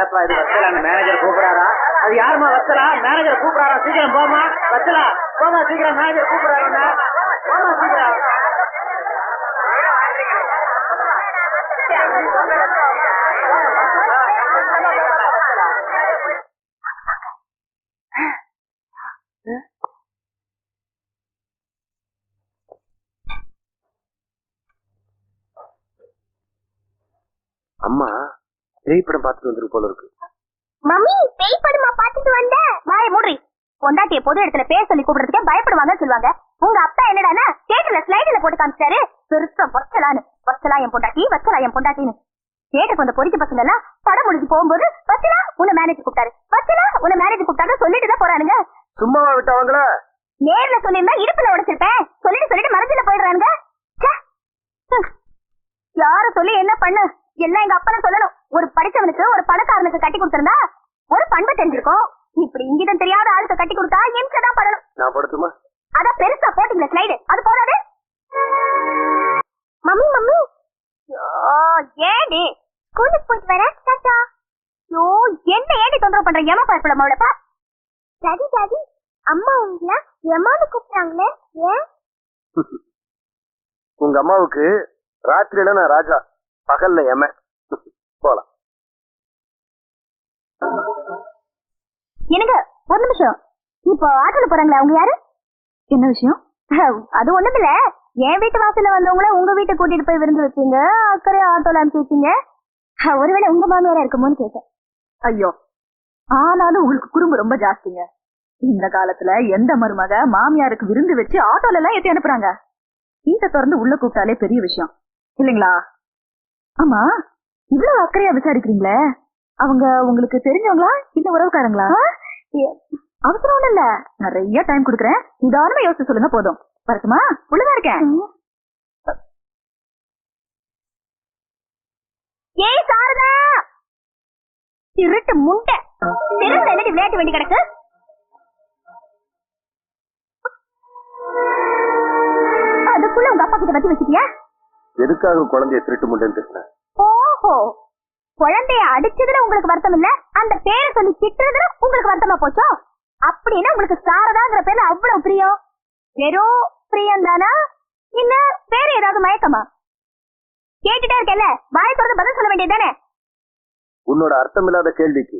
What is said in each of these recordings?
என்னப்பா இது வச்சலா மேனேஜர் கூப்பிடாரா? அது யாருமா வச்சலா? மேனேஜர் கூப்பிடாரா? சீக்கிரம் போமா வச்சலா, போமா சீக்கிரம், மேனேஜர் கூப்பிடாரா, போமா சீக்கிரம். அம்மா பேய் படம் பார்த்துட்டு வந்துருக்கு போல இருக்கு. மம்மி பேய் படமா பார்த்துட்டு வந்த? வாயை மூடி. பொண்டாட்டிய பொது இடத்துல பேர் சொல்லி கூப்பிடுறதுக்கே பயப்படுவாங்கன்னு சொல்லுவாங்க. உங்க அப்பா என்னடானா தியேட்டர்ல ஸ்லைடுல போட்டு காமிச்சாரு. பெருசா வச்சலான்னு, வச்சலா என் பொண்டாட்டி, வச்சலா என் பொண்டாட்டின்னு. தியேட்டருக்கு வந்த பொறிக்க பசங்க எல்லாம் படம் முடிஞ்சு போகும்போது வச்சலா உன்னை மேனேஜர் கூப்பிட்டாரு, வச்சலா உன்னை மேனேஜர் கூப்பிட்டாரு சொல்லிட்டு தான் போறானுங்க. சும்மாவா விட்டவங்கள? நேர்ல சொல்லிருந்தா இடுப்புல உடைச்சிருப்பேன். சொல்லிட்டு மனசுல போயிடுறானுங்க. யார சொல்லி என்ன பண்ணு? எல்லாம் எங்க அப்பனை சொல்லணும். ஒரு படிச்சவனுக்கு ஒரு பணக்காரனுக்கு கட்டி கொடுத்திருந்தா ஒரு பண்பு தெரிஞ்சிருக்கும். இப்படி இங்கிடம் தெரியாத ஆளுக்கு கட்டி கொடுத்தா எம்சதான் பண்ணணும். நான் படுத்துமா? அதான் பெருசா போட்டீங்களா ஸ்லைடு, அது போதாது. மம்மி மம்மி ஏடி ஸ்கூலுக்கு போயிட்டு வர டாடா. யோ என்ன ஏடி தொந்தரவு பண்ற? ஏமா பயப்பட மாவளப்பா. டாடி டாடி அம்மா உங்களை எமான்னு கூப்பிட்டாங்களே ஏன்? உங்க அம்மாவுக்கு ராத்திரியில நான் ராஜா, பகல்ல எம. போலாம். எனக்கு ஒரு நிமிஷம். இப்போ ஆட்டோல போறாங்களா அவங்க யாரு? என்ன விஷயம்? அது ஒண்ணும் இல்ல. என் வீட்டு வாசல்ல வந்தவங்கள உங்க வீட்டை கூட்டிட்டு போய் விருந்து வச்சீங்க, அக்கறை ஆட்டோல அனுப்பிச்சு வச்சீங்க. ஒருவேளை உங்க மாமியாரா இருக்குமோன்னு கேட்டேன். ஐயோ, ஆனாலும் உங்களுக்கு குறும்பு ரொம்ப ஜாஸ்திங்க. இந்த காலத்துல எந்த மருமக மாமியாருக்கு விருந்து வச்சு ஆட்டோல எல்லாம் ஏத்தி அனுப்புறாங்க? வீட்டை திறந்து உள்ள கூப்பிட்டாலே பெரிய விஷயம் இல்லைங்களா? ஆமா, இவ்வளவு அக்கறையா விசாரிக்கிறீங்களே, அவங்க உங்களுக்கு தெரிஞ்சவங்களா இல்ல உறவுக்காரங்களா? அவசரம் ஒண்ணு இல்ல, நிறைய டைம் கொடுக்குறேன், நிதானமா யோசிச்சு சொல்லுங்க. போதும், வரட்டுமா? உள்ளதா இருக்கேன். ஏய் சாரதா, திருட்டு முண்டை, தெருவுல என்னடி விளையாட்டு வேண்டி கிடக்கு? அதுக்குள்ள உங்க அப்பா கிட்ட வச்சு வச்சுட்டியா? எதுக்காக குழந்தைய திருட்டு முண்டேன்னு திட்டின? ஓஹோ, குழந்தைய அடிச்சதுல உங்களுக்கு வருத்தம் இல்ல, அந்த பேரை சொல்லி திட்டுறதுல உங்களுக்கு வருத்தமா போச்சோ? அப்படின்னா உங்களுக்கு சாரதாங்கிற பேர்ல அவ்வளவு பிரியம். வெறும் பிரியம் தானா இல்ல வேற ஏதாவது மயக்கமா? கேட்டுட்டே இருக்கல, வாயை திறந்து பதில் சொல்ல வேண்டியதானே? உன்னோட அர்த்தமில்லாத கேள்விக்கு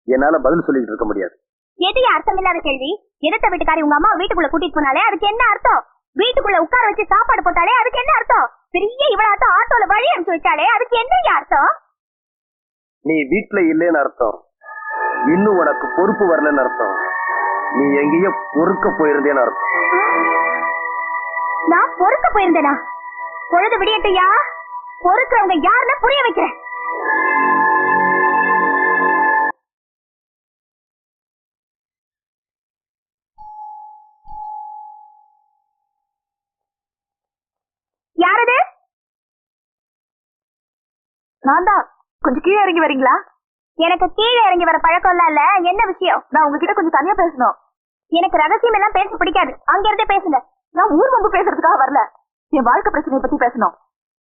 என்னால பதில் சொல்லிட்டு இருக்க முடியாது. எது அர்த்தமில்லாத கேள்வி? எதிர்த்த வீட்டுக்காரி உங்க அம்மா வீட்டுக்குள்ள கூட்டிட்டு போனாலே அதுக்கு என்ன அர்த்தம்? வீட்டுக்குள்ள உட்கார வச்சு சாப்பாடு போட்டாலே அதுக்கு என்ன அர்த்தம்? பெரிய இவ்வளவு ஆட்டோல வழி அனுப்பிச்சு வச்சாலே அதுக்கு என்ன அர்த்தம்? நீ வீட்டுல இல்லேன்னு அர்த்தம், இன்னும் உனக்கு பொறுப்பு வரலன்னு அர்த்தம், நீ எங்கேயோ பொறுக்க போயிருந்தேன்னு அர்த்தம். நான் பொறுக்க போயிருந்தேனா? பொழுது விடியட்டையா, பொறுக்கிறவங்க யாருன்னு புரிய வைக்கிறேன். யாரது? நான் தான். கொஞ்சம் கீழே இறங்கி வரீங்களா? எனக்கு கீழே இறங்கி வர பழக்கம் இல்ல. என்ன விஷயம்? நான் உங்ககிட்ட கொஞ்சம் தனியா பேசணும். எனக்கு ரகசியம் எல்லாம் பேச பிடிக்காது, அங்க இருந்தே பேசுங்க. நான் ஊர் வம்பு பேசுறதுக்காக வரல, என் வாழ்க்கை பிரச்சனையை பத்தி பேசணும்.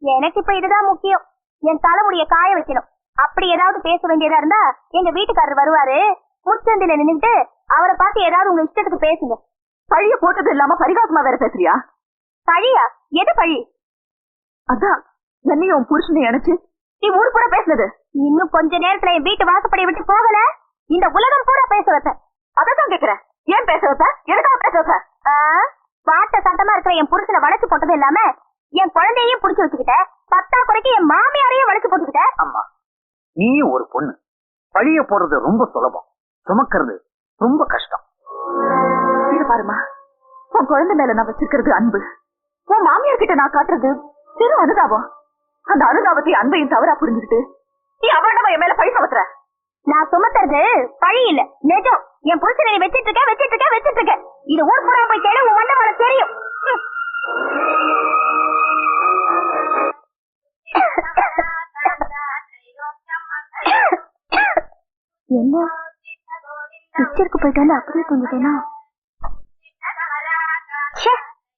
எனக்கு இப்ப இதுதான் முக்கியம். என் தலைமுடிய காய வைக்கணும். அப்படி ஏதாவது பேச வேண்டியதா இருந்தா எங்க வீட்டுக்காரர் வருவாரு, முச்சந்தில நின்னுட்டு அவரை பார்த்து ஏதாவது உங்க இஷ்டத்துக்கு பேசுங்க. பழிய போட்டது இல்லாம பரிகாசமா வேற பேசுறியா? பழியா? எது பழி? அதான் என்னையும் புருஷனை நினைச்சு நீ ஊர் கூட பேசுனது. இன்னும் கொஞ்ச நேரத்துல என் வீட்டு வாசப்படியை விட்டு போகல, இந்த உலகம் பூரா பேச வைப்பேன். அதான் கேக்குறேன், ஏன் பேச வைப்ப? எதுக்காக பேச வைப்ப? வாட்ட சட்டமா இருக்கிற என் புருஷனை வளைச்சு போட்டது இல்லாம என் குழந்தையையும் புடிச்சு வச்சுக்கிட்ட, பத்தா குறைக்கு என் மாமியாரையும் வளைச்சு போட்டுக்கிட்ட. அம்மா, நீ ஒரு பொண்ணு, பழிய போடுறது ரொம்ப சுலபம், சுமக்கிறது ரொம்ப கஷ்டம். இது பாருமா, உன் குழந்தை மேல நான் வச்சிருக்கிறது அன்பு, உன் மாமியார் கிட்ட நான் காட்டுறது பெரும் அனுதாபம். அந்த அனுதாபத்தையும் அன்பையும் தவறா புரிஞ்சுக்கிட்டு நீ அவனவ என் மேல பழி சுமத்துற. நான் சுமத்துறது பழி இல்ல, நிஜம். என் புருஷனை வச்சிட்டு இருக்க. இது ஊர் பூரா போய் கேளு, உன் வண்டவாள தெரியும். என்ன பிக்சருக்கு போயிட்டு வந்து அப்படியே தூங்கிட்டேனா?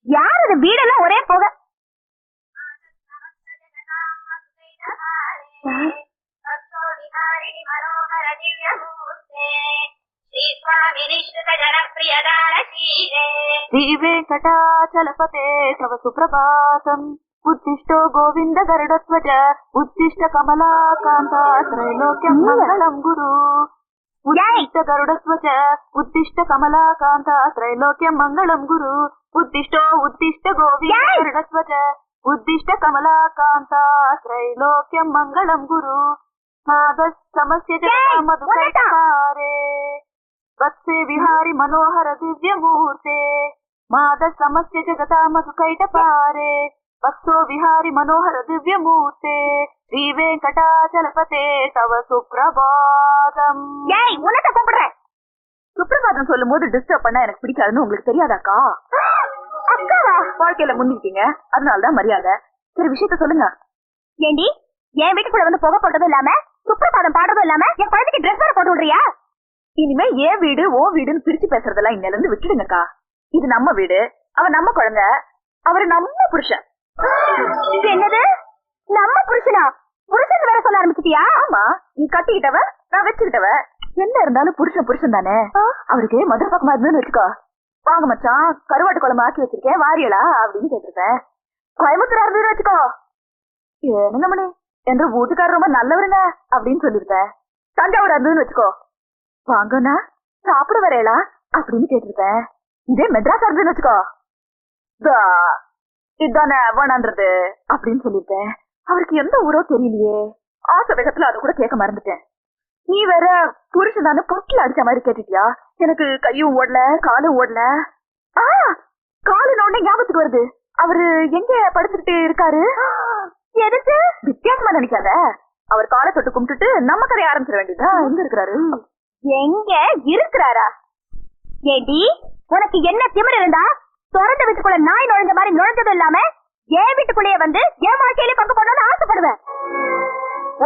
யார் அது? வீடெல்லாம் ஒரே போக. శ్రీ వెంకటాచలపతే తవ సుప్రభాతం ఉత్తిష్టో గోవింద గరుడధ్వజ ఉత్తిష్ట కమలాకాంత త్రైలోక్యం మంగళం గురు ఉత్తిష్ట గరుడధ్వజ ఉత్తిష్ట కమలాకాంత త్రైలోక్యం మంగళం గురు ఉత్తిష్టో ఉత్తిష్ట గోవింద గరుడధ్వజ ఉత్తిష్ట కమలాకాంత త్రైలోక్యం మంగళం గురు సమస్య మధుకైటపారే వత్సే విహారి మనోహర దివ్యమూర్తే మాద సమస్య జగతా మధుకైటపారే వత్సో విహారి మనోహర దివ్యమూర్తే శ్రీ వెంకటాచలపతే తవ சுப்ரபாதம். ஏய் உனக்கு கூப்பிடுறேன். சுப்ரபாதம் சொல்லும் போது டிஸ்டர்ப் பண்ணா எனக்கு பிடிக்காதுன்னு உங்களுக்கு தெரியாதாக்கா? அக்காவா? வாழ்க்கையில முன்னிட்டீங்க, அதனாலதான் மரியாதை. சரி விஷயத்த சொல்லுங்க. ஏண்டி என் வீட்டுக்குள்ள வந்து புகை போட்டதும் இல்லாம சுப்ரபாதம் பாடுறதும் இல்லாம என் குழந்தைக்கு ட்ரெஸ் வேற போட்டு விடுறியா? இனிமே ஏன் வீடு ஓ வீடுன்னு பிரிச்சு பேசுறதெல்லாம் இன்னையில இருந்து விட்டுடுங்கக்கா. இது நம்ம வீடு, அவன் நம்ம குழந்தை, அவரு நம்ம புருஷன். என்னது நம்ம புருஷனா? புருஷன் வேற சொல்ல ஆரம்பிச்சிட்டியா? ஆமா, நீ கட்டிக்கிட்டவ நான் வச்சுக்கிட்டவ, என்ன இருந்தாலும் புருஷன் புருஷன் தானே. அவருக்கு மதுரை பக்கமா இருந்துன்னு வச்சுக்கோ. வாங்க மச்சான், கருவாட்டு குழம்பு ஆக்கி வச்சிருக்கேன் வாரியலா அப்படின்னு கேட்டிருப்பேன். கோயம்புத்தூரா இருந்ததுன்னு வச்சுக்கோ, ஏனுங்க மணி என்ற வீட்டுக்காரர் ரொம்ப நல்லவருங்க அப்படின்னு சொல்லிருப்பேன். தஞ்சாவூரா இருந்ததுன்னு வச்சுக்கோ, வாங்கண்ணா சாப்பிட வரையலா அப்படின்னு கேட்டிருப்பேன். இதே மெட்ராஸ் இருந்ததுன்னு வச்சுக்கோ, இதுதானே வேணான்றது அப்படின்னு சொல்லிருப்பேன். அவருக்கு எந்த ஊரோ தெரியலையே, ஆசை வேகத்துல அதை கூட கேட்க மறந்துட்டேன். நீ வேற புருஷன் தானே பொட்டில அடிச்ச மாதிரி கேட்டுட்டியா? எனக்கு கையும் ஓடல காலும் ஓடல. காலு நோண்ட ஞாபகத்துக்கு வருது. அவரு எங்க படுத்துக்கிட்டு இருக்காரு? எதுக்கு வித்தியாசமா நினைக்காத. அவர் காலை தொட்டு கும்பிட்டுட்டு நம்ம கதையை ஆரம்பிச்சிட வேண்டியதா. எங்க இருக்கிறாரு? எங்க இருக்கிறாரா? ஏடி உனக்கு என்ன திமிர் இருந்தா திறந்த வீட்டுக்குள்ள நாய் நுழைஞ்ச மாதிரி நுழைஞ்சதும் இல்லாம என் வீட்டுக்குள்ளேயே வந்து என் வாழ்க்கையில பங்கு போடணும்னு ஆசைப்படுவேன்.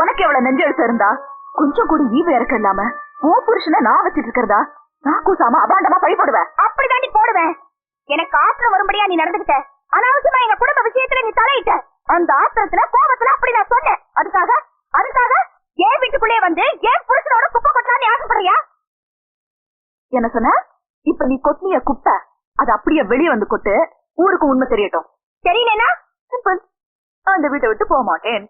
உனக்கு எவ்வளவு நெஞ்செழுத்து இருந்தா கொஞ்சம் கூட ஈவு இறக்க இல்லாம உன் புருஷனை நான் வச்சிட்டு இருக்கிறதா நான் கூசாம அபாண்டமா பழிபடுவேன். அப்படிதாண்டி போடுவேன். எனக்கு ஆத்திரம் வரும்படியா நீ நடந்துகிட்ட. அனாவசியமா எங்க குடும்ப விஷயத்துல நீ தலையிட்ட. அந்த ஆத்திரத்துல கோபத்துல அப்படி நான் சொன்னேன். அதுக்காக என் வீட்டுக்குள்ளே வந்து என் புருஷனோட குப்பை கொட்டா நீ ஆசைப்படுறியா? என்ன சொன்ன? இப்ப நீ கொட்டிய குப்பை அது அப்படியே வெளியே வந்து கொட்டு, ஊருக்கு உண்மை தெரியட்டும். தெரியலனா சிம்பிள், அந்த வீட்டை விட்டு போக மாட்டேன்.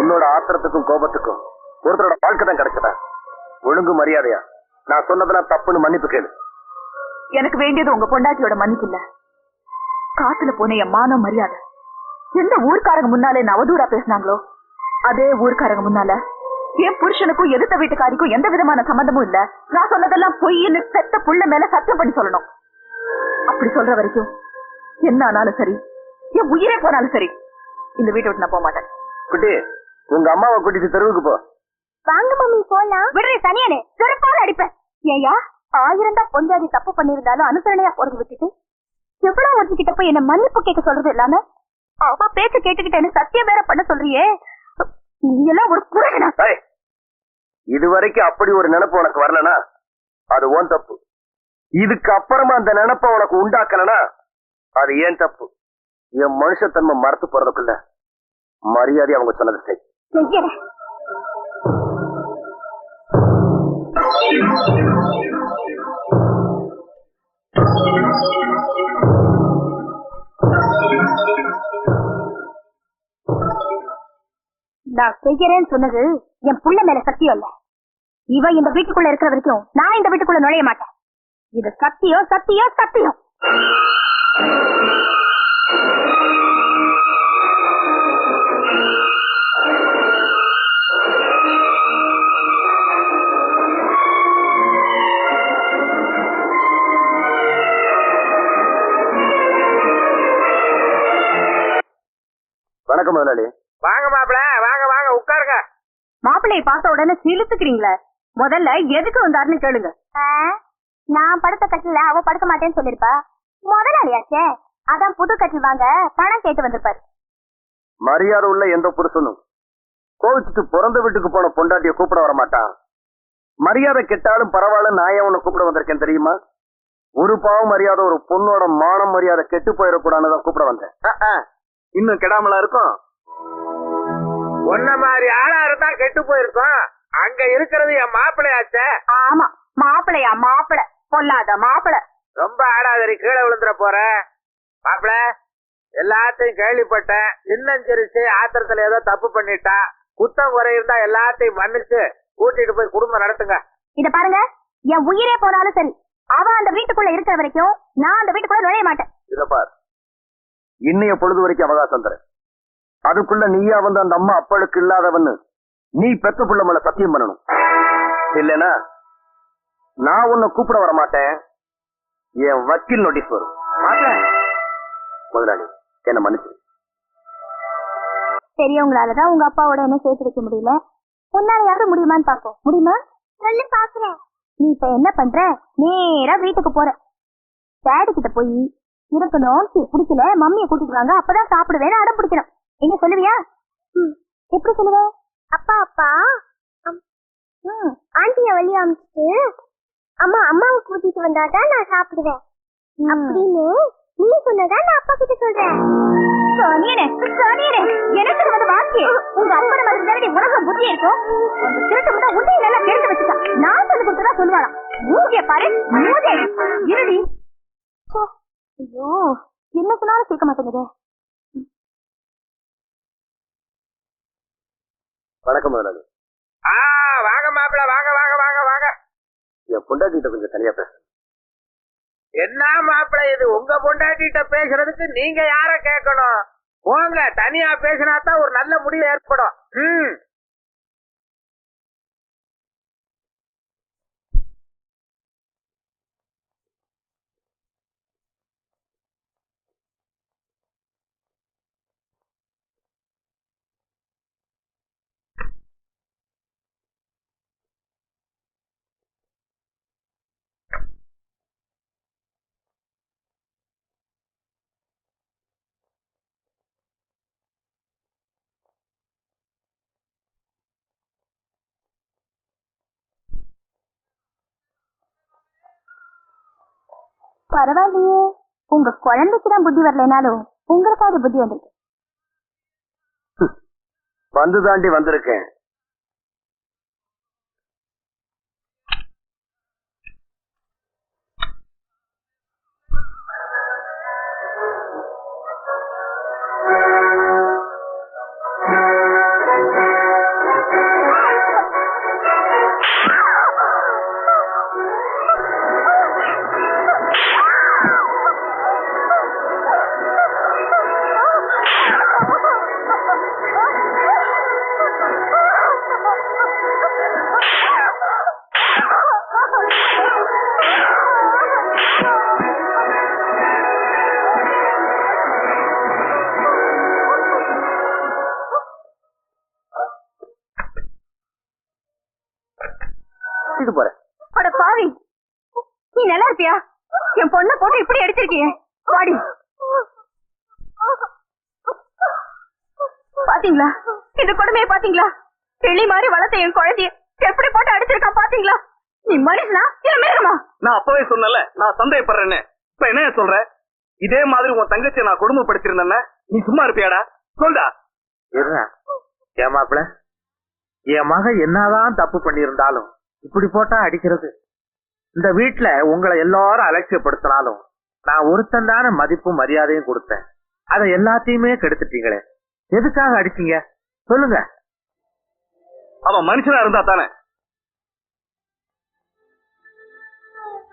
உன்னோட ஆத்திரத்துக்கும் கோபத்துக்கும் ஒருத்தரோட வாழ்க்கை தான் கிடைச்சதா? ஒழுங்கு மரியாதையா நான் சொன்னதெல்லாம் தப்புன்னு மன்னிப்பு கேளு. எனக்கு வேண்டியது உங்க பொண்டாட்டியோட மன்னிப்பு இல்ல, காத்துல போன என் மானம் மரியாதை. எந்த ஊர்க்காரங்க முன்னாலே என்ன அவதூறா பேசினாங்களோ அதே ஊர்க்காரங்க முன்னால என் புருஷனுக்கும் எதிர்த்த வீட்டுக்காரிக்கும் எந்த விதமான சம்பந்தமும் இல்ல, நான் சொன்னதெல்லாம் பொய்ன்னு செத்த புள்ள மேல சத்தியம் பண்ணி சொல்லணும். அப்படி சொல்ற வரைக்கும் என்ன ஆனாலும் சரி, என் உயிரே போனாலும் சரி, இந்த வீட்டை விட்டு நான் போக மாட்டேன். குட்டி, உங்க அம்மாவை கூட்டிட்டு தெருவுக்கு போ. வாங்க மம்மி போலாம். விடுறே சனியனே, சிறப்பாக அடிப்பேன். ஏயா 1000 தான் பொஞ்சாதி தப்பு பண்ணிருந்தாலும் அனுசரணையா போறது விட்டுட்டு எவ்வளவு ஒருத்திக்கிட்ட போய் என்ன மன்னிப்பு கேட்க சொல்றது இல்லாம அவ பேச்சு கேட்டுக்கிட்டேன்னு சத்தியம் வேற பண்ண சொல்றியே, நீ எல்லாம் ஒரு புருஷனா? இது வரைக்கும் அப்படி ஒரு நினைப்பு உனக்கு வரலனா அது உன் தப்பு. இதுக்கு அப்புறமா அந்த நினைப்ப உனக்கு உண்டாக்கலனா அது ஏன் தப்பு. என் மனுஷத்தன்மை மறத்து போறதுக்குள்ள மரியாதை அவங்க சொன்னது செய். செய்யறேன். நான் செய்யறேன்னு சொன்னது என் புள்ள மேல சத்தியம் இல்ல. இவ இந்த வீட்டுக்குள்ள இருக்கிற வரைக்கும் நான் இந்த வீட்டுக்குள்ள நுழைய மாட்டேன். இது சத்தியம் சத்தியம் சத்தியம். வணக்கம் முதலாளி. வாங்க மாப்பிள, வாங்க வாங்க உட்காருங்க. மாப்பிள்ளையை பார்த்த உடனே சிலுத்துக்கிறீங்களே, முதல்ல எதுக்கு வந்தாருன்னு கேளுங்க. நான் படுத்த கட்டில அவ படுக்க மாட்டேன்னு சொல்லிருப்பா. முதலாளியாச்சே, அதான் புது கட்டில் வாங்க பணம் கேட்டு வந்திருப்பாரு. மரியாதை உள்ள எந்த புருஷனும் கோவிச்சுட்டு பிறந்த வீட்டுக்கு போன பொண்டாட்டிய கூப்பிட வர மாட்டான். மரியாதை கெட்டாலும் பரவாயில்ல, நான் ஏன் உன்னை கூப்பிட வந்திருக்கேன் தெரியுமா? ஒரு பாவம் மரியாதை ஒரு பொண்ணோட மானம் மரியாதை கெட்டு போயிடக்கூடாதுதான் கூப்பிட வந்தேன். இன்னும் கெடாமலா இருக்கும். ஒன்ன மாதிரி ஆளா இருந்தா கெட்டு போயிருக்கோம். அங்க இருக்கிறது என் மாப்பிள்ளையாச்சே. ஆமா, மாப்பிளையா மாப்பிள, பொல்லாத மாப்பிள. ரொம்ப ஆடாதரி, கீழே விழுந்துற போற. மாப்பிள்ள, எல்லாத்தையும் கேள்விப்பட்டேன். சின்னஞ்சிரிச்சு ஆத்திரத்துல ஏதோ தப்பு பண்ணிட்டா, குத்தம் குறை இருந்தா எல்லாத்தையும் மன்னிச்சு கூட்டிட்டு போய் குடும்பம் நடத்துங்க. இத பாருங்க, என் உயிரே போனாலும் சரி, அவ அந்த வீட்டுக்குள்ள இருக்கிற வரைக்கும் நான் அந்த வீட்டுக்குள்ள நுழைய மாட்டேன். இத பார், இன்னைய பொழுது வரைக்கும் அவகாசம் தரேன். அதுக்குள்ள நீயா வந்து அந்த அம்மா அப்பளுக்கு இல்லாதவன்னு நீ பெத்த புள்ள மேல சத்தியம் பண்ணணும். இல்லைன்னா நான் உன்னை கூப்பிட வர மாட்டேன். என் வக்கீல் நோட்டீஸ் வரும். முதலாளி, என்ன மன்னிச்சு. பெரியவங்களாலதான் உங்க அப்பாவோட என்ன சேர்த்து வைக்க முடியல. உன்னால யாரும் முடியுமான்னு பாப்போம். முடியுமா? சொல்லி பாக்குறேன். நீ இப்ப என்ன பண்ற? நேரா வீட்டுக்கு போற. டேடி கிட்ட போய் இருக்கணும், பிடிக்கல மம்மியை கூட்டிட்டு வாங்க, அப்பதான் சாப்பிடுவேன்னு அடம் பிடிக்கணும். என்ன சொல்லுவியா? எப்படி சொல்லுவ? அப்பா அப்பா ஆண்டிய வழி அமிச்சிட்டு அம்மா அம்மாவை கூட்டிட்டு வந்தாதான் நான் சாப்பிடுவேன் அப்படின்னு நீ சொன்னதான் நான் அப்பா கிட்ட சொல்றேன். எனக்கு வந்து வாக்கி உங்க அப்பனை மாதிரி உனக்கு புத்தி இருக்கும். அந்த திருட்டு முட்டை உண்மையில எல்லாம் தெரிஞ்சு வச்சுட்டான். நான் சொல்லி கொடுத்ததா சொல்லுவானா? மூஞ்சிய பாரு, மூஞ்சி இருடி. ஐயோ, என்ன சொன்னாலும் கேட்க மாட்டேங்குது. வணக்கம் முதலாளி. வாங்க மாப்பிள்ள, வாங்க வாங்க வாங்க வாங்க. என் பொண்டாட்டிகிட்ட கொஞ்சம் தனியா பேச. என்ன மாப்பிள்ள இது? உங்க பொண்டாட்டிட்ட பேசுறதுக்கு நீங்க யார கேட்கணும்? போங்க, தனியா பேசினாதான் ஒரு நல்ல முடிவு ஏற்படும். பரவாயில்லையே, உங்க குழந்தைக்குதான் புத்தி வரலனாலும் உங்களுக்காவது புத்தி வந்திருக்கு. வந்து தாண்டி வந்திருக்கேன். பாவி, நீ நல்லா இருப்பியா? என் பொண்ணை போட்டு இப்படி அடிச்சிருக்கிய. வாடி. பாத்தீங்களா இந்த கொடுமையை? பாத்தீங்களா? கிளி மாதிரி வளர்த்த என் குழந்தைய எப்படி போட்டு அடிச்சிருக்கான் பாத்தீங்களா? நீ மனுஷனா இல்ல மிருகமா? நான் அப்பவே சொன்னல, நான் சந்தேகப்படுறேன்னு. இப்ப என்ன சொல்ற? இதே மாதிரி உன் தங்கச்சியை நான் கொடுமைப்படுத்திருந்தேன்னா நீ சும்மா இருப்பியாடா? சொல்டா. ஏன் மாப்பிள்ள, என் மக என்னதான் தப்பு பண்ணியிருந்தாலும் இப்படி போட்டா அடிக்கிறது? இந்த வீட்டுல உங்களை எல்லாரும் அலட்சியப்படுத்தினாலும் நான் ஒருத்தன் தானே மதிப்பும் மரியாதையும் கொடுத்தேன். அதை எல்லாத்தையுமே கெடுத்துட்டீங்களே. எதுக்காக அடிச்சீங்க சொல்லுங்க? அவன் மனுஷனா இருந்தா தானே.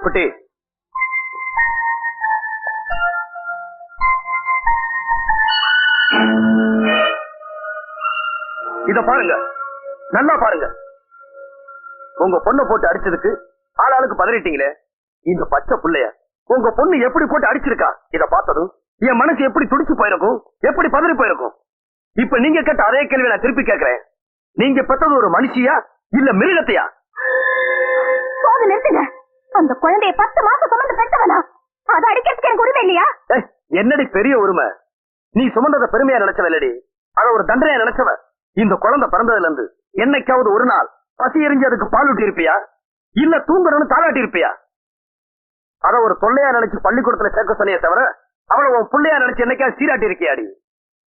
குட்டி, இத பாருங்க, நல்லா பாருங்க. உங்க பொண்ணை போட்டு அடிச்சதுக்கு ஆளாளுக்கு பதறிட்டீங்களே. இந்த பச்சை புள்ளைய உங்க பொண்ணு எப்படி போட்டு அடிச்சிருக்கா? இத பார்த்ததும் என் மனசு எப்படி துடிச்சு போயிருக்கும், எப்படி பதறி போயிருக்கும். இப்ப நீங்க கேட்ட அதே கேள்வி நான் திருப்பி கேட்கிறேன். நீங்க பெற்றது ஒரு மனுஷியா இல்ல மிருகத்தையா? போது நிறுத்துங்க. அந்த குழந்தைய 10 மாசம் சுமந்து பெற்றவனா? அதை அடிக்கிறதுக்கு எனக்கு உரிமை இல்லையா? என்னடி பெரிய உரிமை? நீ சுமந்தத பெருமையா நினைச்சவல்லடி, அத ஒரு தண்டனையா நினைச்சவ. இந்த குழந்தை பிறந்ததுல இருந்து என்னைக்காவது ஒரு நாள் பசி எரிஞ்சு அதுக்கு பால் ஊட்டி இருப்பியா? இல்ல தூங்குறன்னு தாளாட்டி இருப்பியா? அத ஒரு தொல்லையா நினைச்சு பள்ளிக்கூடத்துல சேர்க்க சொன்னியே தவிர அவளை உன் பிள்ளையா நினைச்சு என்னைக்கா சீராட்டி இருக்கியாடி?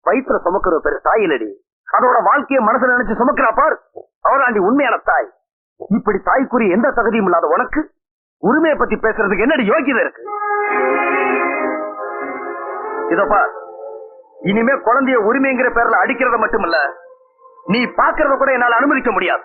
வயிற்றுல சுமக்கிற பெரு தாயிலடி. அதோட வாழ்க்கையை மனசுல நினைச்சு சுமக்கிறா பார், அவராண்டி உண்மையான தாய். இப்படி தாய்க்குரிய எந்த தகுதியும் இல்லாத உனக்கு உரிமையை பத்தி பேசுறதுக்கு என்னடி யோகியதை இருக்கு? இதப்பா, இனிமே குழந்தைய உரிமைங்கிற பேர்ல அடிக்கிறத மட்டுமல்ல, நீ பாக்குறத கூட என்னால அனுமதிக்க முடியாது.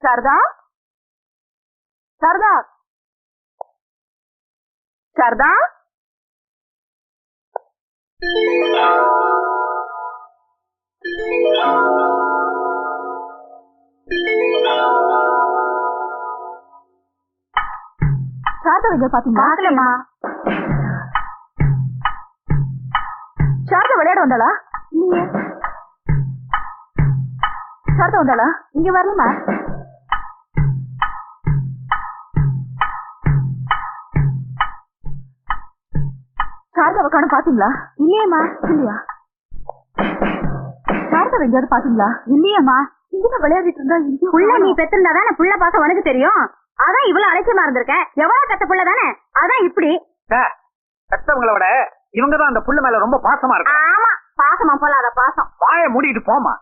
சாரதா, சாரதா, சாரதா, சாரதா எங்க பாத்தீங்களா? பாக்கலமா. சாரதா விளையாட வந்தாளா? இல்லையே. சாரதா வந்தாளா? இங்க வரலமா. சாரதாவை காணோம், பாத்தீங்களா? இல்லையேம்மா. இல்லையா? சாரதாவை எங்கேயாவது பாத்தீங்களா? இல்லையேம்மா. இங்க விளையாடிட்டு இருந்தா புள்ள நீ பெத்திருந்தா தானே புள்ள பாசம் உனக்கு தெரியும். அதான் இவ்வளவு அலட்சியமா இருந்திருக்க. எவ்வளவு கத்த புள்ள தானே, அதான் இப்படி. கஷ்டவங்களை விட இவங்கதான் அந்த புள்ள மேல ரொம்ப பாசமா இருக்கு. ஆமா, பாசமா போலாத பாசம். வாயை மூடிட்டு போமா.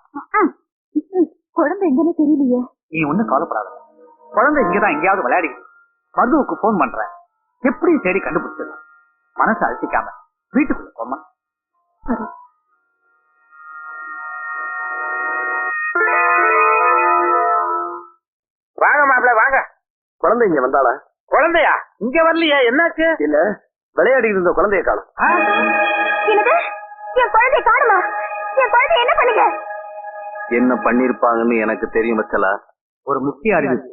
குழந்தை எங்கன்னு தெரியலையே. நீ ஒண்ணும் கவலைப்படாத, குழந்தை இங்கதான் எங்கேயாவது விளையாடிக்கிட்டு. மருதுவுக்கு போன் பண்றேன், எப்படி தேடி கண்டுபிடிச்சிடலாம். மனசு அழுத்திக்காம வீட்டுக்குள்ள போமா. சரி. வாங்க மாப்பிள்ள வாங்க. குழந்தை இங்க வந்தாளா? குழந்தையா? இங்க வரலையா? என்னாச்சு? இல்ல, விளையாடி இருந்த குழந்தைய காணும். என்னது? என் குழந்தை காணுமா? என் குழந்தை என்ன பண்ணுங்க? என்ன பண்ணிருப்பாங்கன்னு எனக்கு தெரியும் வச்சலா. ஒரு முக்கிய அறிவிப்பு.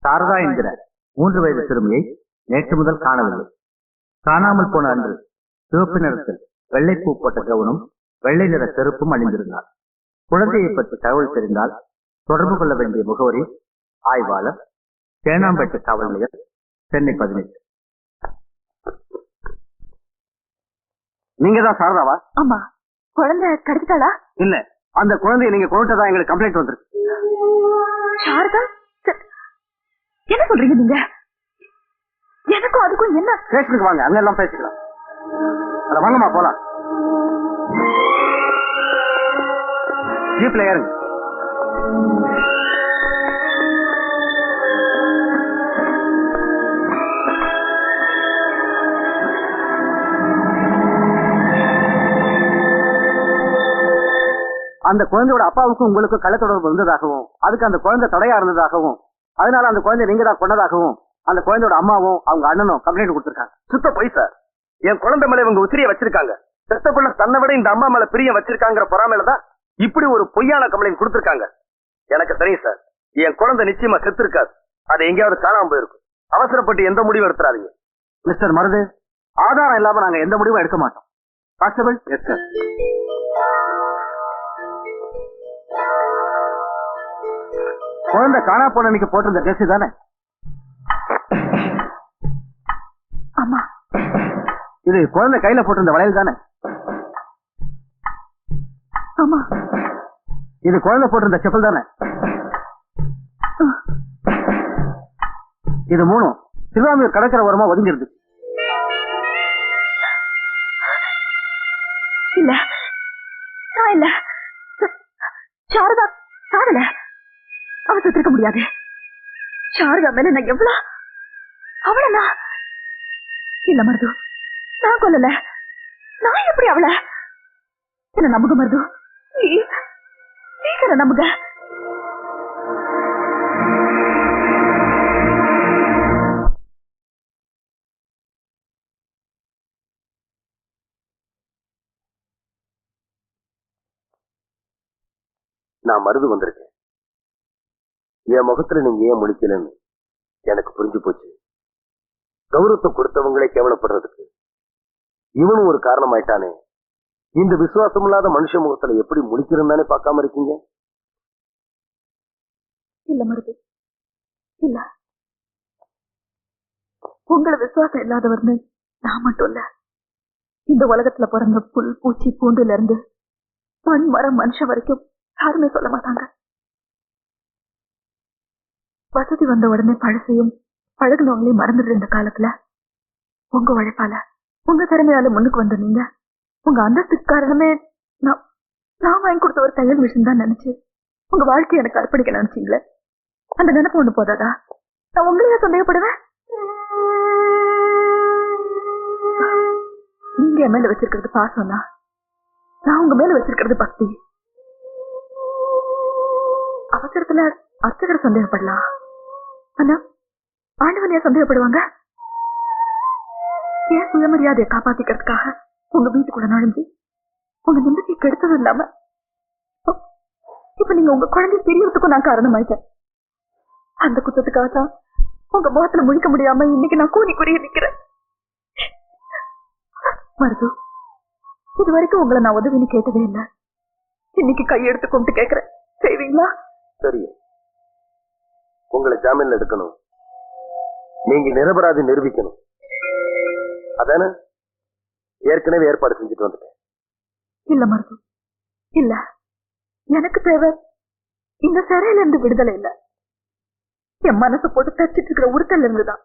சாரதா என்கிற 3 வயது சிறுமியை நேற்று முதல் காணவில்லை. காணாமல் போன அன்று சிவப்பு நிறத்தில் வெள்ளைப்பூ போட்ட கவுனும் வெள்ளை நிற செருப்பும் அணிந்திருந்தார். குழந்தையை பற்றி தகவல் தெரிந்தால் தொடர்பு கொள்ள வேண்டிய முகவரி ஆய்வாளர், தேனாம்பேட்டை காவல் நிலையம், சென்னை 18. நீங்க தான் சாரதாவா? ஆமா. குழந்தை கிடைச்சிட்டாளா? இல்ல, அந்த குழந்தைய நீங்க கொண்டுட்டதா எங்களுக்கு கம்ப்ளைண்ட் வந்திருக்கு. சாரதா, என்ன சொல்றீங்க நீங்க? எனக்கும் அதுக்கும் என்ன? ஸ்டேஷனுக்கு வாங்க, அங்க எல்லாம் பேசிக்கலாம். அட வாங்கம்மா போலாம். ஜீப்ல ஏறுங்க. அந்த குழந்தையோட அப்பாவுக்கும் உங்களுக்கும் கள்ள தொடர்பு இருந்ததாகவும், அதுக்கு அந்த குழந்தை தடையா இருந்ததாகவும், அதனால அந்த குழந்தை நீங்க தான் கொண்டதாகவும் அந்த குழந்தையோட அம்மாவும் அவங்க அண்ணனும் கம்ப்ளைண்ட் கொடுத்திருக்காங்க. சுத்த பொய் சார். என் குழந்தை மேல இவங்க உசிரிய வச்சிருக்காங்க. செத்த பிள்ளை தன்னை விட இந்த அம்மா மேல பிரியம் வச்சிருக்காங்கிற பொறாமையில தான் இப்படி ஒரு பொய்யான கம்ப்ளைண்ட் கொடுத்திருக்காங்க. எனக்கு தெரியும் சார், என் குழந்தை நிச்சயமா செத்து இருக்காது. அது எங்கேயாவது காணாம போயிருக்கும். அவசரப்பட்டு எந்த முடிவும் எடுத்துறாதீங்க. மிஸ்டர் மருது, ஆதாரம் இல்லாம நாங்க எந்த முடிவும் எடுக்க மாட்டோம். கான்ஸ்டபிள். Yes sir. குழந்தை காணா போன அன்னைக்கு போட்டிருந்த ட்ரெஸ் தானே? ஆமா. இது குழந்தை கையில போட்டிருந்த வளையல் தானே? ஆமா. இது குழந்தை போட்டிருந்த செப்பல் தானே? இது 3 திருவாமியூர் கடற்கரை ஓரமா ஒதுங்கி இருந்துச்சு. இல்ல, நான் இல்ல. சாரதா சாரல. அவ செத்துருக்க முடியாது. சாரதா மேல நான் எவ்வளவு அவளா? இல்ல மருது, நான் கொல்லல. நான் எப்படி அவள? என்ன நம்புக மருது, நீங்க நம்புக. நான் மருது வந்திருக்கேன். என் முகத்துல நீங்க ஏன் முழிக்கலன்னு எனக்கு புரிஞ்சு போச்சு. கௌரவத்தை கொடுத்தவங்களே கேவலப்படுறதுக்கு இவனும் ஒரு காரணம் ஆயிட்டானே. இந்த விசுவாசம் இல்லாத மனுஷ முகத்துல எப்படி முழிக்கிறதுன்னு பார்க்காம இருக்கீங்க? இல்ல மருது, இல்ல. உங்களை விசுவாசம் இல்லாதவர்னு நான் மட்டும் இல்ல, இந்த உலகத்துல பிறந்த புல் பூச்சி பூண்டுல இருந்து மண் மரம் மனுஷன் வரைக்கும் யாருமே சொல்ல மாட்டாங்க. வசதி வந்த உடனே பழசையும் பழகுனவங்களையும் மறந்துடுற இந்த காலத்துல உங்க உழைப்பால உங்க திறமையால முன்னுக்கு வந்த நீங்க உங்க அந்தஸ்துக்கு காரணமே நான் வாங்கி கொடுத்த ஒரு தையல் மிஷின் தான் நினைச்சு உங்க வாழ்க்கையை எனக்கு அர்ப்பணிக்க நினைச்சீங்களே. அந்த நினைப்பு ஒண்ணு போதாதா? நான் உங்களையே சந்தேகப்படுவேன். நீங்க என் மேல வச்சிருக்கிறது பாசம்னா நான் உங்க மேல வச்சிருக்கிறது பக்தி. அவசரத்துல அர்ச்சகரை சந்தேகப்படலாம், ஆனா ஆண்டவனையா சந்தேகப்படுவாங்க? ஏன் சுயமரியாதையை காப்பாத்திக்கிறதுக்காக உங்க வீட்டுக்குள்ள நுழைஞ்சு உங்க நிம்மதியை கெடுத்தது இல்லாம இப்ப நீங்க உங்க குழந்தை தெரியறதுக்கும் நான் காரணமாயிட்டேன். அந்த குத்தத்துக்காக தான் உங்க முகத்துல முழிக்க முடியாம இன்னைக்கு நான் கூனி குறிய நிக்கிறேன். மருது, இது வரைக்கும் உங்களை நான் உதவின்னு கேட்டதே இல்லை. இன்னைக்கு கையெடுத்து கும்பிட்டு கேட்கிறேன், செய்வீங்களா? சரி, உங்களை ஜாமீன்ல எடுக்கணும், நீங்க நிரபராதி நிரூபிக்கணும், அதானே ஏற்கனவே ஏற்பாடு செஞ்சுட்டு வந்துட்டேன். இல்ல மருது, இல்ல. எனக்கு தேவை இந்த சிறையில இருந்து விடுதலை இல்ல, என் மனசை போட்டு தச்சிட்டு இருக்கிற உறுத்தல் இருந்துதான்.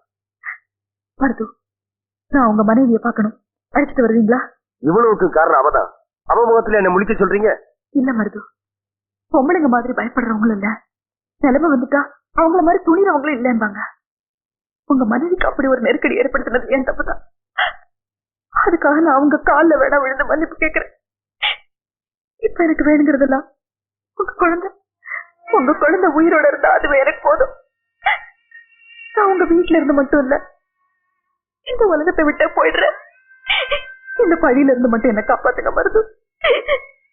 மருது, நான் உங்க மனைவியை பார்க்கணும், அழைச்சிட்டு வருவீங்களா? இவ்வளவுக்கு காரணம் அவதான். அவ முகத்துல என்ன முடிக்க சொல்றீங்க? இல்ல மருது, பொம்பளைங்க மாதிரி பயப்படுறவங்களும் இல்ல, நிலைமை வந்துட்டா அவங்கள மாதிரி துணிறவங்களும் இல்லைம்பாங்க. உங்க மனைவிக்கு அப்படி ஒரு நெருக்கடி ஏற்படுத்தினது ஏன் தப்புதான். அதுக்காக நான் அவங்க காலில் வேணா விழுந்து மன்னிப்பு கேட்கிறேன். இப்ப எனக்கு வேணுங்கிறதெல்லாம் உங்க குழந்தை உயிரோட இருந்தா அதுவே எனக்கு போதும். நான் உங்க வீட்டுல இருந்து மட்டும் இல்ல, இந்த உலகத்தை விட்டே போயிடுறேன். இந்த பழியில இருந்து மட்டும் என்ன காப்பாத்துங்க மருது,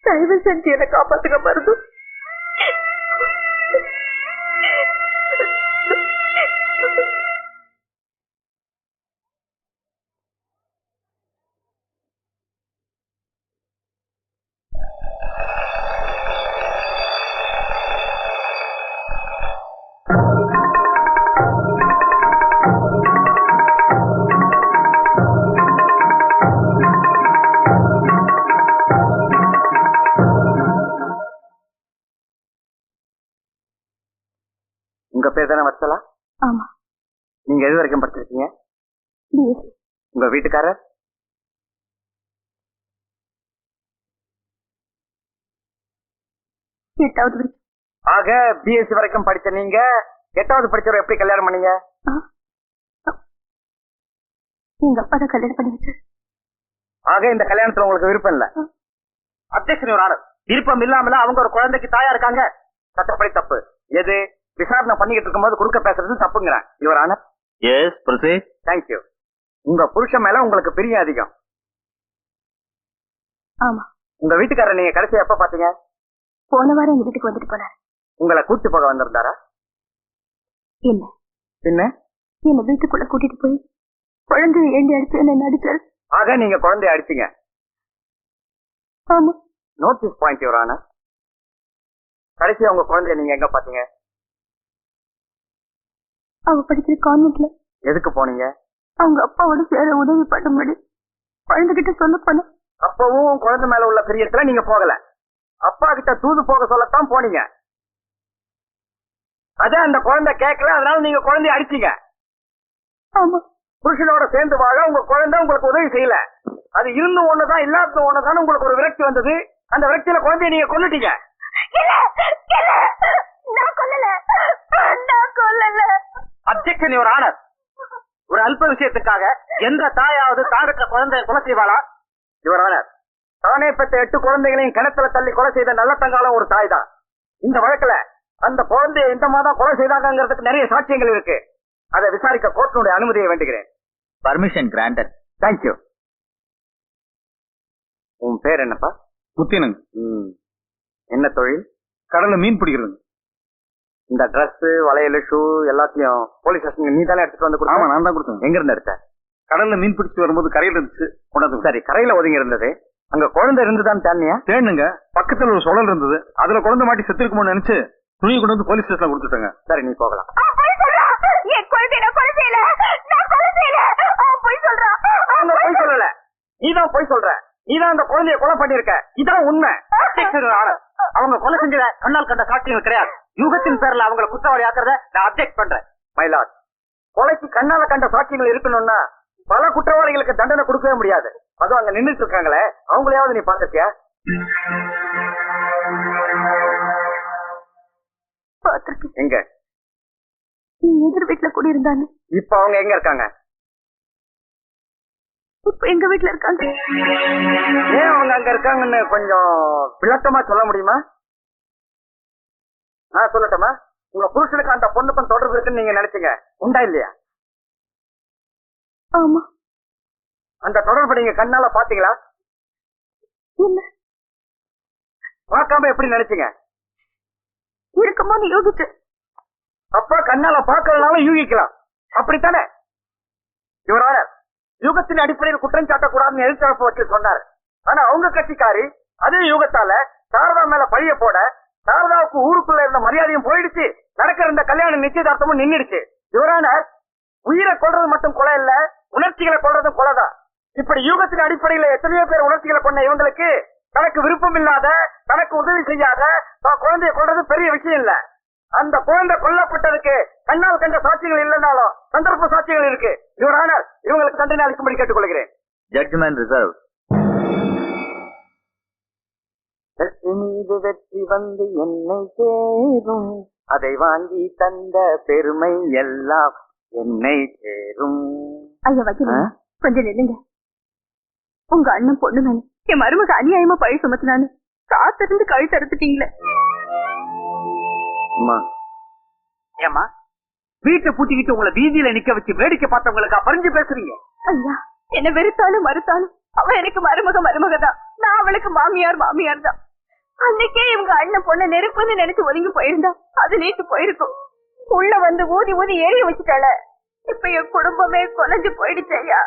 தயவு செஞ்சு என்ன காப்பாத்துங்க மருது. உங்க பேர் தானே வச்சலா? ஆமா. நீங்க எது வரைக்கும் படிச்சிருக்கீங்க? உங்க வீட்டுக்காரர்? ஆக பிஎஸ்சி வரைக்கும் படிச்ச நீங்க 8வது படிச்சவரை எப்படி கல்யாணம் பண்ணீங்க? எங்க அப்பா தான் கல்யாணம் பண்ணி வச்சு. ஆக இந்த கல்யாணத்துல உங்களுக்கு விருப்பம் இல்ல? Objection your honour. விருப்பம் இல்லாமல அவங்க ஒரு குழந்தைக்கு தாயா இருக்காங்க, சட்டப்படி தப்பு. எது விசாரணை பண்ணிக்கிட்டு இருக்கும்போது குறுக்க பேசுறது தப்புங்கிறேன் your honour. Yes proceed. Thank you. உங்க புருஷன் மேல உங்களுக்கு பிரியம் அதிகம். ஆமா. உங்க வீட்டுக்காரர் நீங்க கடைசியா எப்ப பாத்தீங்க? போன வாரம் எங்க வீட்டுக்கு வந்துட்டு போனார். உங்களை கூட்டி போக வந்திருந்தாரா? இல்ல. என்ன? என்ன வீட்டுக்குள்ள கூட்டிட்டு போய் குழந்தைய ஏண்டி அடிச்சு என்ன அடிச்சாரு. ஆக நீங்க குழந்தைய அடிச்சீங்க? ஆமா. Notice point your honour. கடைசியா உங்க குழந்தைய நீங்க எங்க பாத்தீங்க? அவ படிக்கிற கான்வென்ட்ல. எதுக்கு போனீங்க? அவங்க அப்பாவோட சேர உதவி பண்ணும்படி குழந்தைகிட்ட சொல்ல போன. அப்பவும் குழந்தை மேல உள்ள பிரியத்துல நீங்க போகல, அப்பா கிட்ட தூது போக சொல்லத்தான் போனீங்க. அத அந்த குழந்தை கேட்கல, அதனால நீங்க குழந்தைய அடிச்சீங்க. ஆமா. புருஷனோட சேர்ந்து வாழ உங்க குழந்தை உங்களுக்கு உதவி செய்யல, அது இருந்து ஒண்ணுதான் இல்லாத ஒண்ணுதான் உங்களுக்கு ஒரு விரக்தி வந்தது. அந்த விரக்தியில குழந்தைய நீங்க கொன்னுட்டீங்க. Objection your honour. ஒரு அல்ப விஷயத்துக்காக எந்த தாயாவது தாடுக்க குழந்தைய கொலை செய்வாளா? யுவர் ஆனர், தானே பெற்ற 8 குழந்தைகளையும் கிணத்துல தள்ளி கொலை செய்த நல்ல தங்காலம் ஒரு தாய் தான். இந்த வழக்குல அந்த குழந்தைய இந்த மாதம் கொலை செய்தாங்கிறதுக்கு நிறைய சாட்சியங்கள் இருக்கு. அதை விசாரிக்க கோர்ட்டினுடைய அனுமதியை வேண்டுகிறேன். Permission granted. தேங்க்யூ. உன் பேர் என்னப்பா? முத்தியனுங்க. என்ன தொழில்? கடல்ல மீன் பிடிக்கிறது. இந்த டிரஸ் வளையல் ஷூ எல்லாத்தையும் போலீஸ் ஸ்டேஷன் நீ தானே எடுத்துட்டு வந்து? ஆமா, நான் தான் கொடுத்தேன். எங்க இருந்து எடுத்த? கடல்ல மீன் பிடிச்சிட்டு வரும்போது கரையில இருந்துச்சு, கொண்டாந்து. சரி, கரையில ஒதுங்கி இருந்தது. அங்க குழந்தை இருந்துதான் தேனியா? தேனுங்க. பக்கத்துல ஒரு சுழல் இருந்தது, அதுல குழந்தை மாட்டி செத்து இருக்குமோன்னு நினைச்சு துணியை கொண்டு வந்து போலீஸ் ஸ்டேஷன்ல கொடுத்துட்டேங்க. சரி, நீ போகலாம். அவன் பொய் சொல்றான். என் குழந்தைய நான் கொலை செய்யல. நான் கொலை செய்யல. அவன் பொய் சொல்றான். அவங்க பொய் சொல்லல, நீதான் பொய் சொல்ற. நீதான் அந்த குழந்தைய கொலை பண்ணிருக்க. இதான் உண்மை. அவங்க கொலை செஞ்சத கண்ணால் கண்ட சாட்சியங்கள் கிடையாது. யூகத்தின் பேர்ல அவங்களை குற்றவாளி ஆக்குறத நான் அப்ஜெக்ட் பண்றேன். மயிலாட், கொலைக்கு கண்ணால கண்ட சாட்சியங்கள் இருக்கணும்னா பல குற்றவாளிகளுக்கு தண்டனை கொடுக்கவே முடியாது. அதுவும் அங்க நின்றுட்டு இருக்காங்களே, அவங்களையாவது நீ பாத்திருக்கியா? பாத்திருக்கேன். எங்க? எதிர் வீட்டுல குடியிருந்தாங்க. இப்ப அவங்க எங்க இருக்காங்க? இப்ப எங்க வீட்டுல இருக்காங்க. ஏன் அவங்க அங்க இருக்காங்கன்னு கொஞ்சம் விளக்கமா சொல்ல முடியுமா? நான் சொல்லட்டுமா? உங்க புருஷனுக்கு அந்த பொண்ணுக்கும் தொடர்பு இருக்குன்னு நீங்க நினைச்சீங்க, உண்டா இல்லையா? ஆமா. அந்த தொடர்பு நீங்க கண்ணால பாத்தீங்களா? இல்ல. பார்க்காம எப்படி நினைச்சீங்க? இருக்குமோன்னு யோகிச்சு. அப்ப கண்ணால பார்க்கறதுனால யூகிக்கலாம், அப்படித்தானே? இவரான யூகத்தின் அடிப்படையில் குற்றம் சாட்டக்கூடாதுன்னு எதிர்த்தரப்பு வச்சு சொன்னாரு. ஆனா அவங்க கட்சிக்காரி அதே யூகத்தால சாரதா மேல பழிய போட, சாரதாவுக்கு ஊருக்குள்ள இருந்த மரியாதையும் போயிடுச்சு, நடக்கிற இந்த கல்யாண நிச்சயதார்த்தமும் நின்னுடுச்சு. இவரான உயிரை கொல்றது மட்டும் கொலை இல்ல, உணர்ச்சிகளை கொல்றதும் கொலைதான். இப்படி யூகத்தின் அடிப்படையில எத்தனையோ பேர் உணர்ச்சிகளை கொண்ட இவங்களுக்கு தனக்கு விருப்பம் இல்லாத, தனக்கு உதவி செய்யாத குழந்தைய கொல்றது பெரிய விஷயம் இல்ல. அந்த குழந்தை கொல்லப்பட்டதுக்கு கண்ணால் கண்ட சாட்சியங்கள் இல்லைனாலும் சந்தர்ப்ப சாட்சியங்கள் இருக்கு. இவரான இவங்களுக்கு தண்டனை அளிக்கும்படி கேட்டுக்கொள்கிறேன். Judgement reserve. மீது வெற்றி வந்து என்னை சேரும், அதை வாங்கி தந்த பெருமை எல்லாம் என்னை சேரும். ஐயா வைக்கல, கொஞ்சம் நில்லுங்க. உங்க அண்ணன் பொண்ணு மேல என் மருமக அநியாயமா பழி சுமத்தினான்னு காத்திருந்து கழுத்து அறுத்துட்டீங்களே. ஏமா வீட்டை பூட்டிக்கிட்டு உங்களை வீதியில நிக்க வச்சு வேடிக்கை பார்த்தவங்களுக்கு பறிஞ்சு பேசுறீங்க? ஐயா, என்ன வெறுத்தாலும் மறுத்தாலும் அவ எனக்கு மருமகதான். நான் அவளுக்கு மாமியார் தான். அன்னைக்கே இவங்க அண்ணன் பொண்ணு நெருப்புன்னு நினைச்சு ஒதுங்கி போயிருந்தா அது நீட்டு போயிருக்கும். உள்ள வந்து ஊதி ஊதி எரிய வச்சுட்டாள. இப்ப என் குடும்பமே கொலைஞ்சு போயிடுச்சு. ஐயா,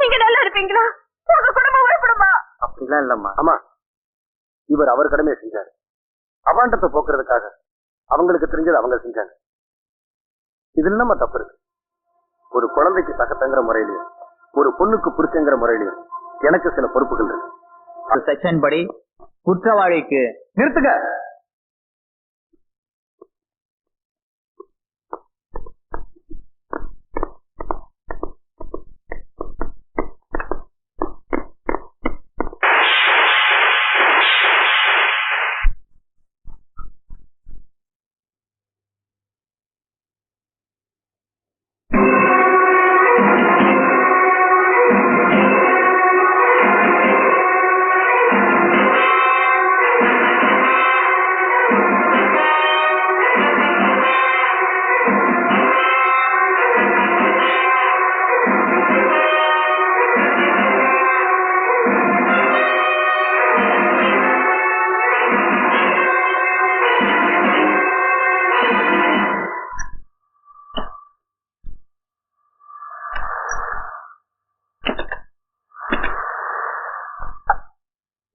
நீங்க நல்லா இருப்பீங்களா? உங்க குடும்பம் உருப்படுமா? அப்படிலாம் இல்லம்மா. ஆமா, இவர் அவர் கடமையை செஞ்சாரு. அபாண்டத்தை போக்குறதுக்காக அவங்களுக்கு தெரிஞ்சது அவங்க செஞ்சாங்க. இது நம்ம தப்பு இருக்கு. ஒரு குழந்தைக்கு சகத்தங்கிற முறையிலையும், ஒரு பொண்ணுக்கு புருஷங்கிற முறையிலையும் எனக்கு சில பொறுப்புகள் இருக்கு. செக்ஷன் படி குற்றவாளிக்கு நிறுத்துங்க.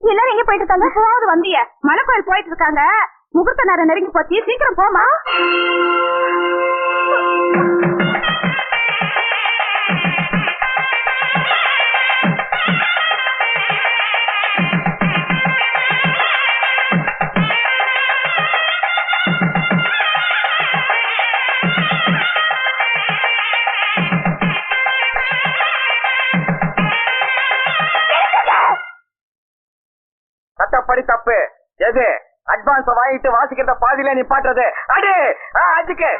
எல்லாரும் எங்க போயிட்டு இருக்காங்க? போது வந்திய மலை கோயில் போயிட்டு இருக்காங்க. முகூர்த்த நேரம் நெருங்கி போச்சு, சீக்கிரம் போமா. சட்டப்படி தப்பு. எது? அட்வான்ஸ் வாங்கிட்டு வாசிக்கிறத பாதியில நீ பாட்டுறது. அடே அஜிக்கு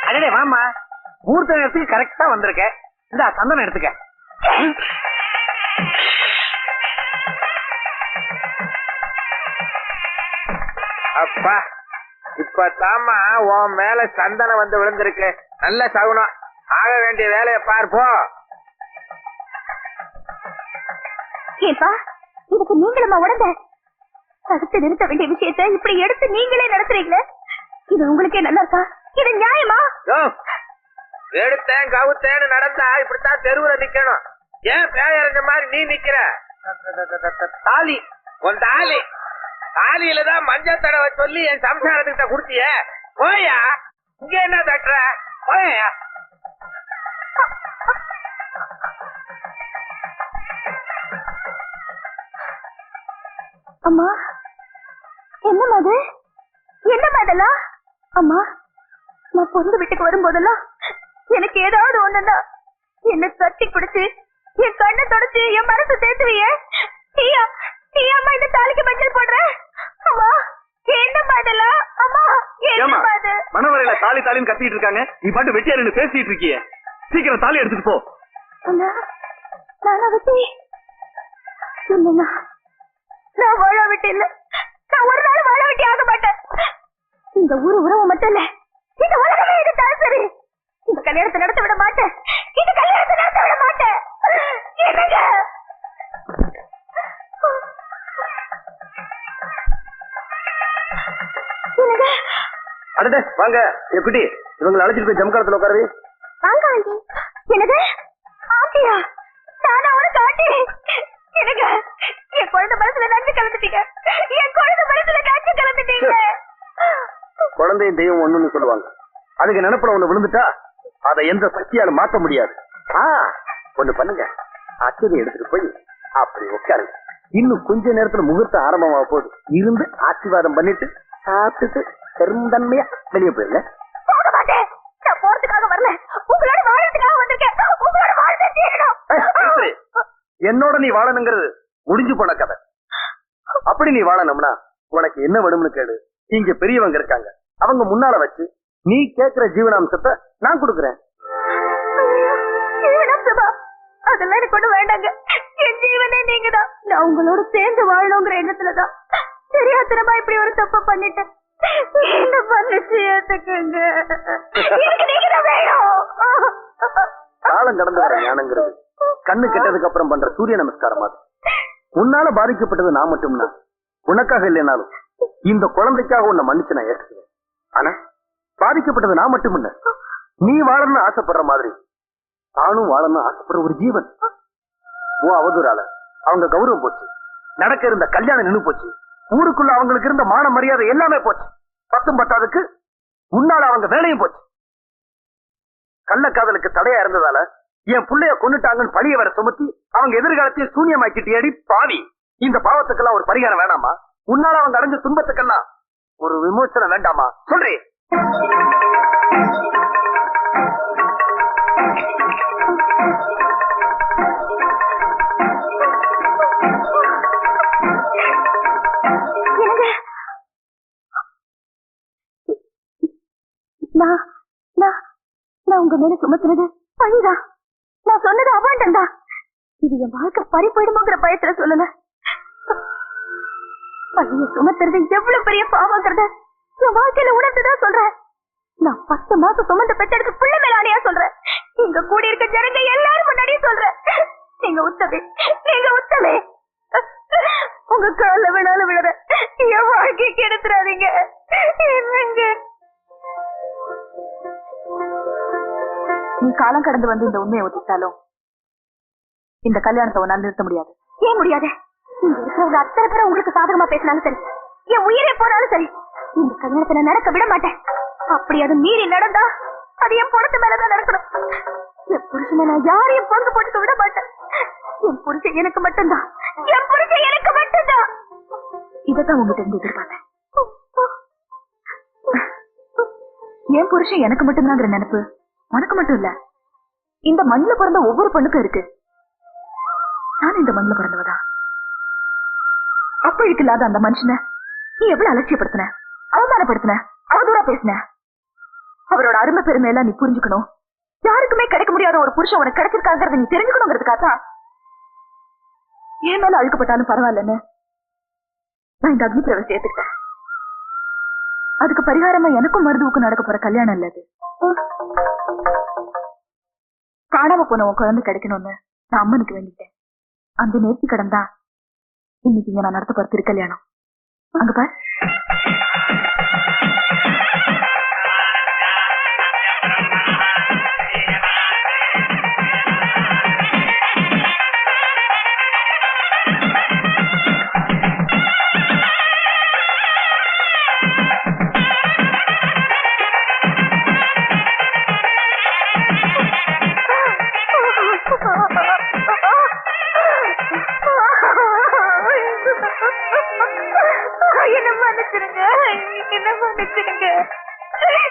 அடே வாமா, முகூர்த்த நேரத்துக்கு கரெக்டா வந்திருக்க. இந்த சந்தனம் எடுத்துக்க. அப்பா, இப்ப தாமா உன் மேல சந்தனம் வந்து விழுந்திருக்கு. நல்ல சகுனம். ஆக வேண்டிய வேலையை பார்ப்போ. ஏப்பா, இதுக்கு நீங்களுமா உடந்த தடுத்து நிறுத்த வேண்டிய விஷயத்தை இப்படி எடுத்து நீங்களே நடத்துறீங்களே, இது உங்களுக்கே நல்லா இருக்கா? இது நியாயமா? எடுத்தேன் கவுத்தேன்னு நடந்தா இப்படித்தான் தெருவுல நிக்கணும். ஏன் பேயறிஞ்ச மாதிரி நீ நிக்கிற? தாலி உன் தாலி தாலியில தான் மஞ்சள் தடவை சொல்லி என் சம்சாரத்துக்கிட்ட குடுத்திய போயா இங்க என்ன தட்டுற போயா அம்மா என்னம்மா அது என்னம்மா இதெல்லாம் அம்மா நான் பொண்ணு வீட்டுக்கு வரும்போதெல்லாம் எனக்கு ஏதாவது ஒண்ணுன்னா என்ன கட்டி பிடிச்சு என் கண்ணை தொடச்சு என் மனசு சேர்த்துவிய அம்மா இந்த தாலிக்கு மஞ்சள் போடுற அம்மா என்னம்மா இதெல்லாம் அம்மா என்னம்மா இது மனவரையில தாலி தாலின்னு கத்திட்டு இருக்காங்க நீ பாட்டு வெட்டியாரு பேசிட்டு இருக்கிய சீக்கிரம் தாலி எடுத்துட்டு போ அண்ணா நானா விட்டு இல்லைண்ணா நான் வாழ விட்டு இல்ல நான் ஒரு நாள் வாழ விட்டு ஆக மாட்டேன் இந்த ஊரு உறவு மட்டும் இல்ல இந்த உலகமே எடுத்தாலும் சரி இந்த கல்யாணத்தை நடத்த விட மாட்டேன் இந்த கல்யாணத்தை நடத்த விட மாட்டேன் என்னங்க அடுத்த வாங்க எப்படி இவங்களை அழைச்சிட்டு போய் ஜம்காலத்துல உட்காரு வாங்க ஆண்டி என்னது ஆண்டியா நானா உனக்கு ஆண்டி எனக்கு என் குழந்தை மனசுல நஞ்சு கலந்துட்டீங்க என் குழந்தை மனசுல நஞ்சு கலந்துட்டீங்க குழந்தையும் தெய்வம் ஒண்ணுன்னு சொல்லுவாங்க அதுக்கு நினைப்புல ஒண்ணு விழுந்துட்டா அதை எந்த சக்தியாலும் மாத்த முடியாது ஒண்ணு பண்ணுங்க அச்சதை எடுத்துட்டு போய் அப்படி உட்காருங்க இன்னும் கொஞ்ச நேரத்துல முகூர்த்தம் ஆரம்பமாக போகுது இருந்து ஆசீர்வாதம் பண்ணிட்டு சாப்பிட்டுட்டு பெருந்தன்மையா வெளியே போயிருங்க போக மாட்டேன் நான் போறதுக்காக வரல உங்களோட வாழறதுக்காக வந்திருக்கேன் உங்களோட வாழ்க்கை தீரணும் என்னோட நீ வாழணுங்கிறது முடிஞ்சு போன கதை அப்படி நீ வாழணும்னா உனக்கு என்ன வேணும்னு கேடு இங்க பெரியவங்க இருக்காங்க அவங்க முன்னால வச்சு நீ கேக்குற ஜீவனாம்சத்தை நான் கொடுக்குறேன் அதெல்லாம் எனக்கு ஒண்ணு வேண்டாங்க என் ஜீவனே நீங்க தான் நான் உங்களோட சேர்ந்து வாழணுங்கிற எண்ணத்துலதான் தெரியாதனமா இப்படி ஒரு தப்ப பண்ணிட்டேன் என்ன பண்ணிச்சு ஏத்துக்குங்க எனக்கு நீங்க தான் வேணும் காலம் கடந்து வர ஞானங்கிறது கண்ணு கெட்டதுக்கு அப்புறம் பண்ற சூரிய நமஸ்காரம் அது உன்னால பாதிக்கப்பட்டது நான் மட்டும்னா உனக்காக இல்லைனாலும் இந்த குழந்தைக்காக உன்னை மன்னிச்சு நான் ஏற்றுக்கிறேன் ஆனா பாதிக்கப்பட்டது நான் மட்டும் இல்ல நீ வாழணும்னு ஆசைப்படுற மாதிரி நானும் வாழணும்னு ஆசைப்படுற ஒரு ஜீவன் ஓ அவதூறால அவங்க கௌரவம் போச்சு நடக்க இருந்த கல்யாணம் நின்னு போச்சு ஊருக்குள்ள அவங்களுக்கு இருந்த மான மரியாதை எல்லாமே போச்சு 10 உன்னால அவங்க வேலையும் போச்சு கள்ளக்காதலுக்கு தடையா இருந்ததால என் புள்ளைய கொண்டுட்டாங்கன்னு பழிய வர சுமத்தி அவங்க எதிர்காலத்தையும் சூன்யமாக்கிட்டியடி பாவி இந்த பாவத்துக்கெல்லாம் ஒரு பரிகாரம் வேணாமா உன்னால அவங்க அடைஞ்ச துன்பத்துக்கெல்லாம் ஒரு விமோசனம் வேண்டாமா சொல்றேன் நான் உங்க மேல சுமத்துறது பழிதான் நான் சொன்னது அபாண்டம் தான் இது என் வாழ்க்கை பறி போயிடுமோங்கிற பயத்துல சொல்லல பழிய சுமத்துறது எவ்வளவு பெரிய பாவங்கிறத என் வாழ்க்கையில உணர்ந்துதான் சொல்றேன் நான் 10 மாசம் சுமந்து பெற்றெடுத்து பிள்ளை மேல ஆணையா சொல்றேன் இங்க கூடி இருக்க ஜனங்க எல்லாரும் முன்னாடியே சொல்றேன் நீங்க உத்தமே உங்க கால வேணாலும் விழுற என் வாழ்க்கைக்கு எடுத்துறாதீங்க என்னங்க நீ காலம் கடந்து வந்து இந்த உண்மையை ஒத்துட்டாலும் இந்த கல்யாணத்தை உன்னால் நிறுத்த முடியாது. ஏன் முடியாது? இங்க இருக்கிறவங்க அத்தனை பேரும் உங்களுக்கு சாதகமா பேசினாலும் சரி, என் உயிரே போனாலும் சரி, இந்த கல்யாணத்தை நான் நடக்க விட மாட்டேன். அப்படி அது மீறி நடந்தா அது என் பொண்ணு மேலதான் நடக்கணும். என் புருஷனை நான் யாரையும் பங்கு போட்டுக்க விட மாட்டேன். என் புருஷன் எனக்கு மட்டும்தான், என் புருஷன் எனக்கு மட்டும்தான். இதைத்தான் உங்ககிட்ட இருந்து எதிர்பார்த்தேன். என் புருஷன் எனக்கு மட்டும்தாங்கிற நினைப்பு உனக்கு மட்டும் இல்ல, இந்த மண்ணில் பிறந்த ஒவ்வொரு பெண்ணுக்கும் இருக்கு. நான் இந்த மண்ணில் பிறந்தவதா. அப்ப இல்லாத அந்த மனுஷனை நீ எவ்வளவு அலட்சியப்படுத்தின, அவமானப்படுத்தின, அவதூறா பேசின. அவரோட அருமை பெருமையெல்லாம் நீ புரிஞ்சுக்கணும். யாருக்குமே கிடைக்க முடியாத ஒரு புருஷன் உனக்கு கிடைச்சிருக்காங்கிறத நீ தெரிஞ்சுக்கணுங்கிறதுக்காக என் மேல அழுக்கப்பட்டாலும் பரவாயில்லன்னு நான் இந்த அக்னி பிரவேசம் ஏத்துக்கிட்டேன். அதுக்கு பரிகாரமா எனக்கும் மருதுவுக்கும் நடக்க போற கல்யாணம் இல்ல. அது காணாம போன உன் குழந்தை கிடைக்கணும்னு நான் அம்மனுக்கு வேண்டிட்டேன். அந்த நேர்த்தி கடன் தான் இன்னைக்கு இங்க நான் நடத்த போற திருக்கல்யாணம். அங்க பார். என்ன மன்னிச்சிருங்க, என்ன மன்னிச்சிருங்க.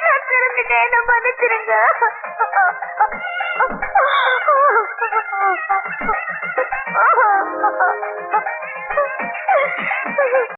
நான் திரும்பிட்டேன், என்ன மன்னிச்சிருங்க.